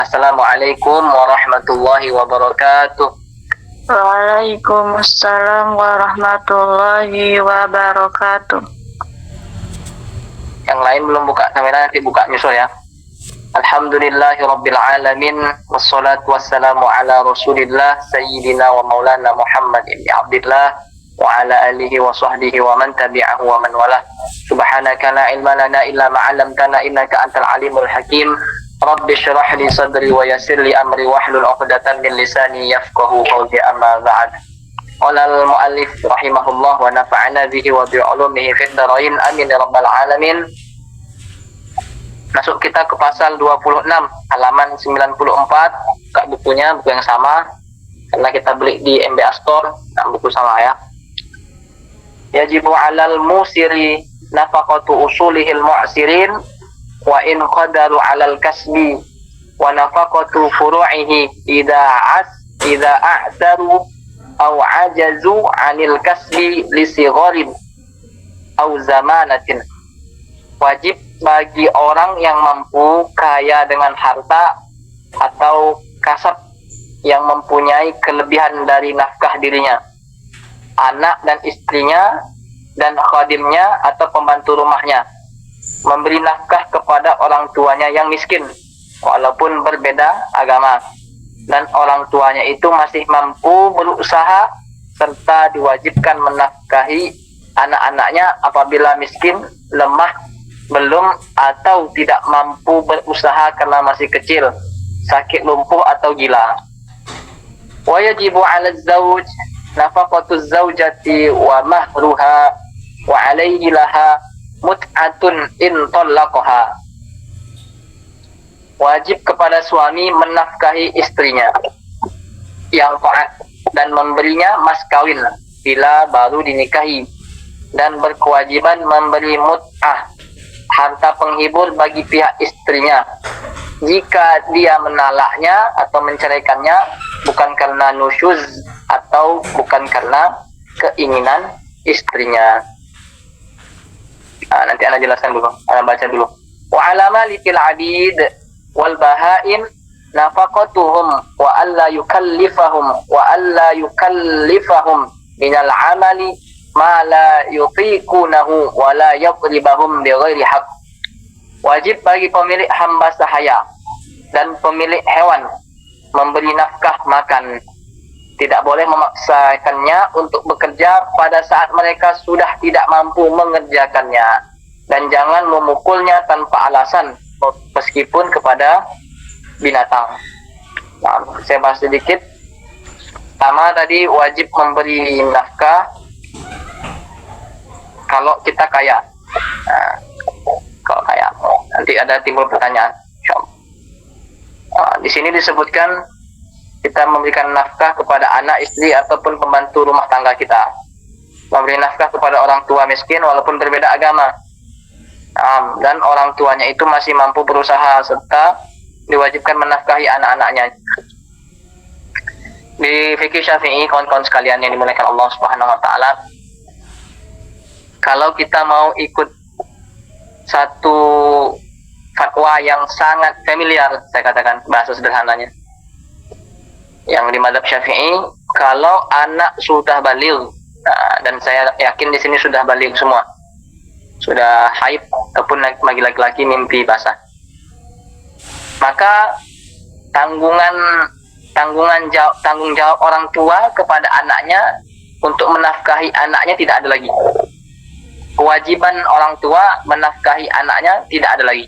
Assalamualaikum warahmatullahi wabarakatuh. Waalaikumsalam warahmatullahi wabarakatuh. Yang lain belum buka kamera, nanti buka nyusul ya. Alhamdulillahirabbil alamin wassalatu wassalamu ala Rasulillah sayyidina wa maulana Muhammad ibn Abdillah wa ala alihi wa sahbihi wa man tabi'ahu wa man walah. Subhanaka la ilma lana illa ma 'allamtana innaka antal alimul hakim. Rabbi shrah li sadri wa yassir li amri wahlul 'uqdatam min lisani yafqahu qawli, amma ba'd. Qala al-muallif rahimahullah wa nafa'ana bihi wa bi 'ulumihi fid dharain amin ya rabbal alamin. Masuk kita ke pasal 26 halaman 94, buka bukunya, buku yang sama karena kita beli di MBA Store, buku sama ya. Yajibu 'alal musiri nafaqatu usulihil mu'sirin wa in qadaru 'alal kasbi wa nafaqatu furu'ihi idza a'taru aw ajazu 'anil kasbi li sigharin aw zamanatin. Wajib bagi orang yang mampu kaya dengan harta atau kasab yang mempunyai kelebihan dari nafkah dirinya, anak dan istrinya dan khadimnya atau pembantu rumahnya, memberi nafkah kepada orang tuanya yang miskin walaupun berbeda agama, dan orang tuanya itu masih mampu berusaha, serta diwajibkan menafkahi anak-anaknya apabila miskin, lemah, belum atau tidak mampu berusaha karena masih kecil, sakit, lumpuh atau gila. Wa yajibu 'ala az-zawj nafaqatu az-zawjati wa mahruha wa 'alayhi laha mut'atun in talaqaha. Wajib kepada suami menafkahi istrinya yang taat dan memberinya mas kawin bila baru dinikahi, dan berkewajiban memberi mut'ah, harta penghibur bagi pihak istrinya jika dia menalaknya atau menceraikannya bukan karena nusyuz atau bukan karena keinginan istrinya. Nanti ana jelaskan dulu, ana baca dulu. Wa alama likil abid wal bahaim nafaqatuhum wa alla yukallifahum minal amali ma la yutiqunahu wa la yaqribahum bighairi haqq. Wajib bagi pemilik hamba sahaya dan pemilik hewan memberi nafkah makan. Tidak boleh memaksakannya untuk bekerja pada saat mereka sudah tidak mampu mengerjakannya, dan jangan memukulnya tanpa alasan meskipun kepada binatang. Nah, saya bahas sedikit. Pertama tadi, wajib memberi nafkah kalau kita kaya. Nah, kalau kaya, nanti ada timbul pertanyaan. Di sini disebutkan kita memberikan nafkah kepada anak, istri ataupun pembantu rumah tangga kita, memberi nafkah kepada orang tua miskin walaupun berbeda agama, dan orang tuanya itu masih mampu berusaha, serta diwajibkan menafkahi anak-anaknya. Di fikih Syafi'i, kawan-kawan sekalian yang dimuliakan Allah Subhanahu wa taala, kalau kita mau ikut satu fatwa yang sangat familiar, saya katakan bahasa sederhananya, yang di mazhab Syafi'i, kalau anak sudah baligh, dan saya yakin di sini sudah baligh semua, sudah haid ataupun bagi laki-laki mimpi basah, maka tanggung jawab orang tua kepada anaknya untuk menafkahi anaknya tidak ada lagi. Kewajiban orang tua menafkahi anaknya tidak ada lagi.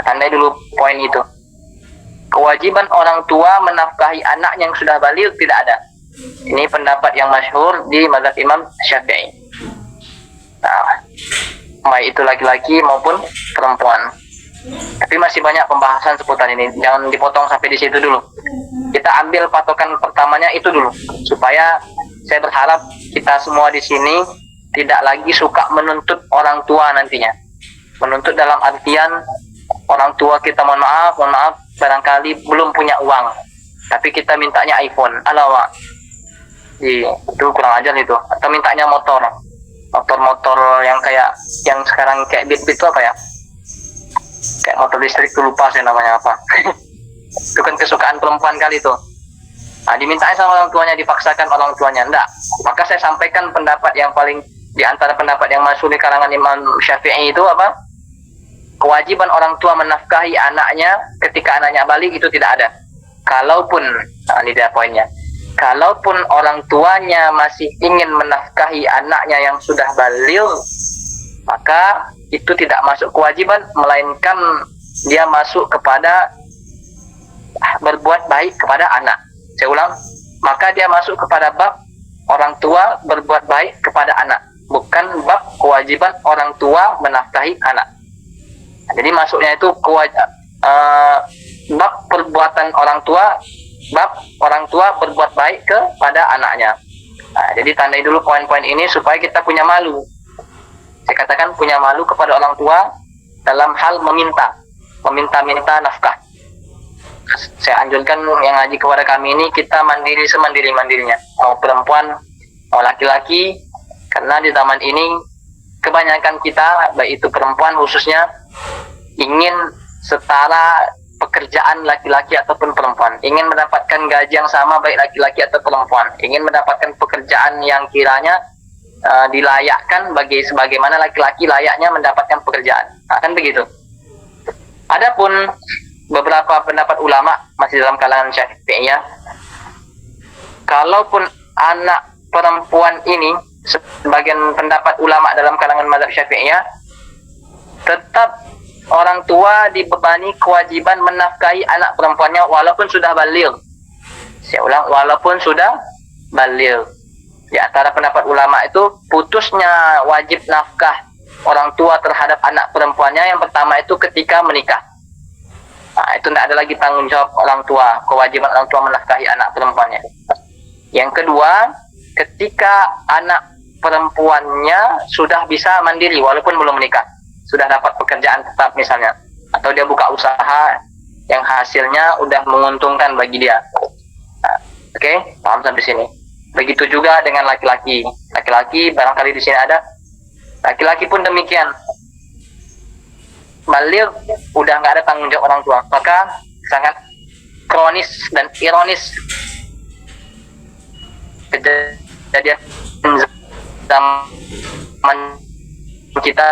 Tandai dulu poin itu. Kewajiban orang tua menafkahi anak yang sudah baligh tidak ada. Ini pendapat yang masyhur di mazhab Imam Syafi'i. Baik itu laki-laki maupun perempuan. Tapi masih banyak pembahasan seputar ini. Jangan dipotong sampai di situ dulu. Kita ambil patokan pertamanya itu dulu, supaya saya berharap kita semua di sini tidak lagi suka menuntut orang tua nantinya. Menuntut dalam artian orang tua kita mohon maaf barangkali belum punya uang, tapi kita mintanya iPhone, alamak, itu kurang ajar itu. Atau mintanya motor yang kayak yang sekarang kayak Beat itu apa ya, kayak motor listrik, tuh lupa saya namanya apa. kesukaan perempuan kali itu. Nah, dimintain sama orang tuanya, dipaksakan orang tuanya, enggak. Maka saya sampaikan pendapat yang paling di antara pendapat yang masuk di kalangan Imam Syafi'i itu apa? Kewajiban orang tua menafkahi anaknya ketika anaknya balik itu tidak ada. Kalaupun, nah ini dia poinnya. Kalaupun orang tuanya masih ingin menafkahi anaknya yang sudah balik, maka itu tidak masuk kewajiban, melainkan dia masuk kepada berbuat baik kepada anak. Saya ulang, maka dia masuk kepada bab orang tua berbuat baik kepada anak, bukan bab kewajiban orang tua menafkahi anak. Jadi masuknya itu bab perbuatan orang tua, bab orang tua berbuat baik kepada anaknya. Nah, jadi tandai dulu poin-poin ini supaya kita punya malu. Saya katakan punya malu kepada orang tua dalam hal meminta nafkah. Saya anjurkan yang ngaji kepada kami ini kita mandiri semandiri-mandirinya, mau perempuan mau laki-laki, karena di zaman ini kebanyakan kita, baik itu perempuan khususnya, ingin setara pekerjaan laki-laki ataupun perempuan, ingin mendapatkan gaji yang sama baik laki-laki atau perempuan, ingin mendapatkan pekerjaan yang kiranya dilayakkan sebagaimana laki-laki layaknya mendapatkan pekerjaan. Nah, kan begitu. Adapun beberapa pendapat ulama masih dalam kalangan Syafi'iyah, kalaupun anak perempuan ini, sebagian pendapat ulama dalam kalangan mazhab Syafi'iyah, tetap orang tua dibebani kewajiban menafkahi anak perempuannya walaupun sudah baligh. Saya ulang, walaupun sudah baligh. Di antara pendapat ulama itu putusnya wajib nafkah orang tua terhadap anak perempuannya yang pertama itu ketika menikah. Nah, itu tidak ada lagi tanggung jawab orang tua, kewajiban orang tua menafkahi anak perempuannya. Yang kedua, ketika anak perempuannya sudah bisa mandiri walaupun belum menikah, sudah dapat pekerjaan tetap misalnya, atau dia buka usaha yang hasilnya udah menguntungkan bagi dia. Nah, Oke, paham sampai sini. Begitu juga dengan laki-laki. Laki-laki barangkali di sini ada. Laki-laki pun demikian. Baligh udah nggak ada tanggung jawab orang tua, maka sangat kronis dan ironis kejadian zaman kita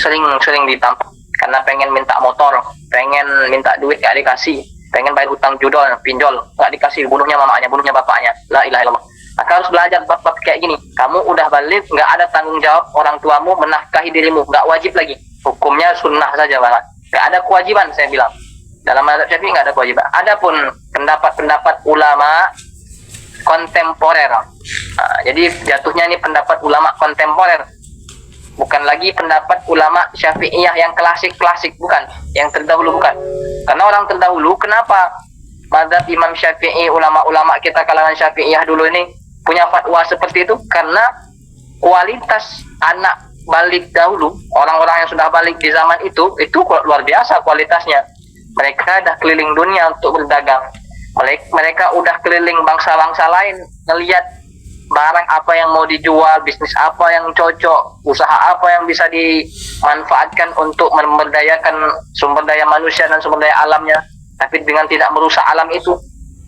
sering ditampar karena pengen minta motor, pengen minta duit nggak dikasih, pengen bayar hutang judol, pinjol nggak dikasih, bunuhnya mamanya, bunuhnya bapaknya. La ilaha illallah. Maka harus belajar bab-bab kayak gini. Kamu udah balik, nggak ada tanggung jawab orang tuamu menafkahi dirimu, nggak wajib lagi. Hukumnya sunnah saja banget. Nggak ada kewajiban, saya bilang. Dalam mazhab Syafi'i nggak ada kewajiban. Adapun pendapat-pendapat ulama kontemporer. Nah, jadi jatuhnya ini pendapat ulama kontemporer. Bukan lagi pendapat ulama Syafi'iyah yang klasik-klasik, bukan. Yang terdahulu, bukan. Karena orang terdahulu, kenapa mazhab Imam Syafi'i, ulama-ulama kita kalangan Syafi'iyah dulu ini punya fatwa seperti itu? Karena kualitas anak balik dahulu, orang-orang yang sudah balik di zaman itu luar biasa kualitasnya. Mereka dah keliling dunia untuk berdagang. Mereka udah keliling bangsa-bangsa lain, ngelihat barang apa yang mau dijual, bisnis apa yang cocok, usaha apa yang bisa dimanfaatkan untuk memberdayakan sumber daya manusia dan sumber daya alamnya, tapi dengan tidak merusak alam itu.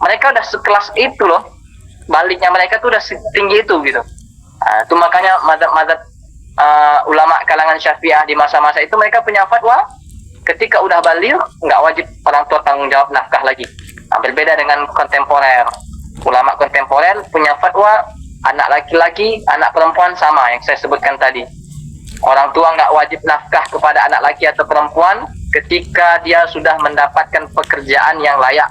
Mereka udah sekelas itu loh. Baliknya mereka tuh udah setinggi itu gitu. Nah, itu makanya mazhab ulama kalangan Syafi'iyah di masa-masa itu mereka punya fatwa ketika udah baligh nggak wajib orang tua tanggung jawab nafkah lagi. Nah, berbeda dengan kontemporer. Ulama kontemporer punya fatwa anak laki-laki, anak perempuan sama yang saya sebutkan tadi. Orang tua nggak wajib nafkah kepada anak laki atau perempuan ketika dia sudah mendapatkan pekerjaan yang layak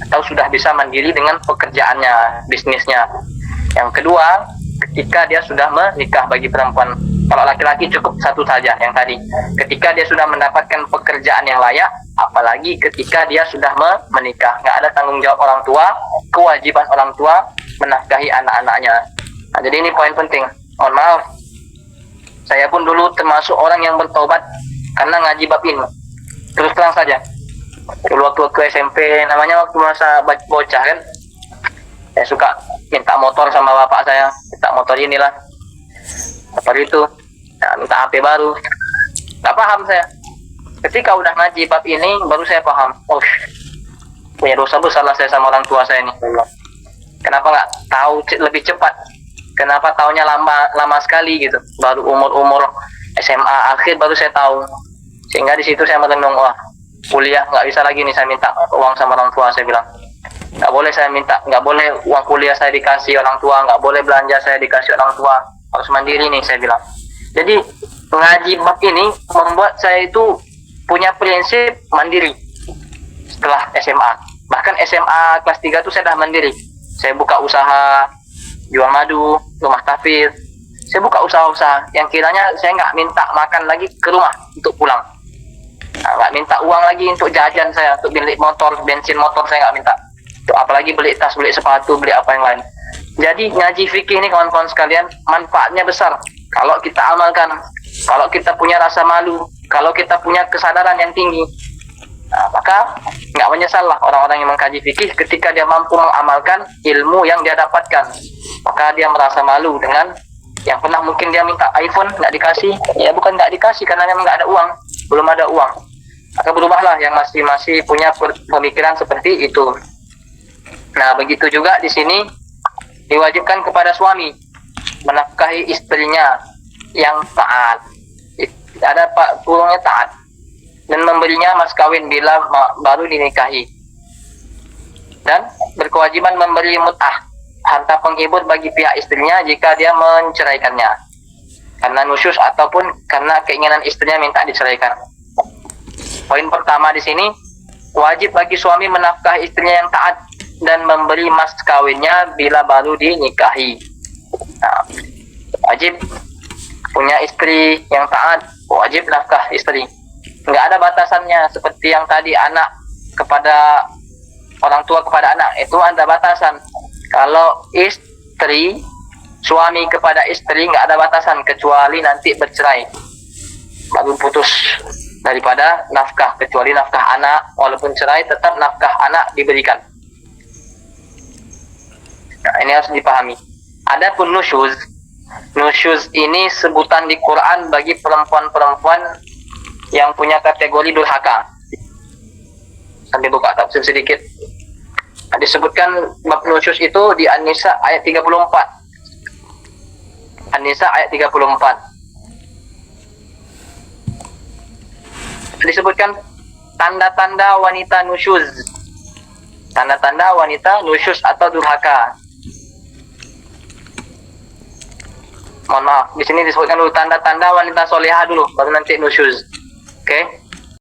atau sudah bisa mandiri dengan pekerjaannya, bisnisnya. Yang kedua, ketika dia sudah menikah bagi perempuan. Kalau laki-laki cukup satu saja yang tadi. Ketika dia sudah mendapatkan pekerjaan yang layak, apalagi ketika dia sudah menikah. Nggak ada tanggung jawab orang tua, kewajiban orang tua menafkahi anak-anaknya. Nah, jadi ini poin penting. Mohon maaf, saya pun dulu termasuk orang yang bertobat karena ngaji bab ini. Terus terang saja, dulu waktu ke SMP, namanya waktu masa bocah kan, saya suka minta motor sama bapak saya, minta motor inilah, motor itu, nah, minta HP baru. Gak paham saya ketika udah ngaji bab ini baru saya paham, oh punya dosa besar lah saya sama orang tua saya ini. Kenapa nggak tahu lebih cepat? Kenapa taunya lama sekali gitu? Baru umur SMA akhir baru saya tahu. Sehingga di situ saya merenung, wah kuliah nggak bisa lagi nih saya minta uang sama orang tua. Saya bilang nggak boleh saya minta, nggak boleh uang kuliah saya dikasih orang tua, nggak boleh belanja saya dikasih orang tua, harus mandiri nih saya bilang. Jadi ngaji bab ini membuat saya itu punya prinsip mandiri setelah SMA. Bahkan SMA kelas 3 tuh saya dah mandiri. Saya buka usaha jual madu, rumah tafsir. Saya buka usaha-usaha yang kiranya saya nggak minta makan lagi ke rumah untuk pulang. Nggak minta uang lagi untuk jajan saya, untuk beli motor, bensin motor saya nggak minta. Untuk apalagi beli tas, beli sepatu, beli apa yang lain. Jadi ngaji fikih ini kawan-kawan sekalian manfaatnya besar. Kalau kita amalkan, kalau kita punya rasa malu, kalau kita punya kesadaran yang tinggi, maka nggak menyesal lah orang-orang yang mengkaji fikih ketika dia mampu mengamalkan ilmu yang dia dapatkan. Maka dia merasa malu dengan yang pernah mungkin dia minta iPhone nggak dikasih, ya bukan nggak dikasih karena memang nggak ada uang, belum ada uang. Maka berubahlah yang masih punya pemikiran seperti itu. Nah begitu juga di sini diwajibkan kepada suami menafkahi istrinya yang taat. Ada pak kurungnya taat dan memberinya mas kawin bila baru dinikahi, dan berkewajiban memberi mut'ah harta penghibur bagi pihak istrinya jika dia menceraikannya karena nusyus ataupun karena keinginan istrinya minta diceraikan. Poin pertama di sini, wajib bagi suami menafkahi istrinya yang taat dan memberi mas kawinnya bila baru dinikahi. Nah, wajib punya istri yang taat, wajib nafkah istri. Nggak ada batasannya seperti yang tadi anak kepada orang tua kepada anak, itu ada batasan. Kalau istri, suami kepada istri nggak ada batasan kecuali nanti bercerai baru putus daripada nafkah, kecuali nafkah anak, walaupun cerai tetap nafkah anak diberikan. Nah, ini harus dipahami. Adapun nusyuz ini sebutan di Quran bagi perempuan-perempuan yang punya kategori durhaka. Sambil buka tafsir sedikit. Nah, disebutkan bab nusyuz itu di An-Nisa ayat 34. An-Nisa ayat 34. Disebutkan tanda-tanda wanita nusyuz. Tanda-tanda wanita nusyuz atau durhaka. Mohon maaf, di sini disebutkan dulu tanda-tanda wanita solehah dulu, baru nanti nusyuz. Oke?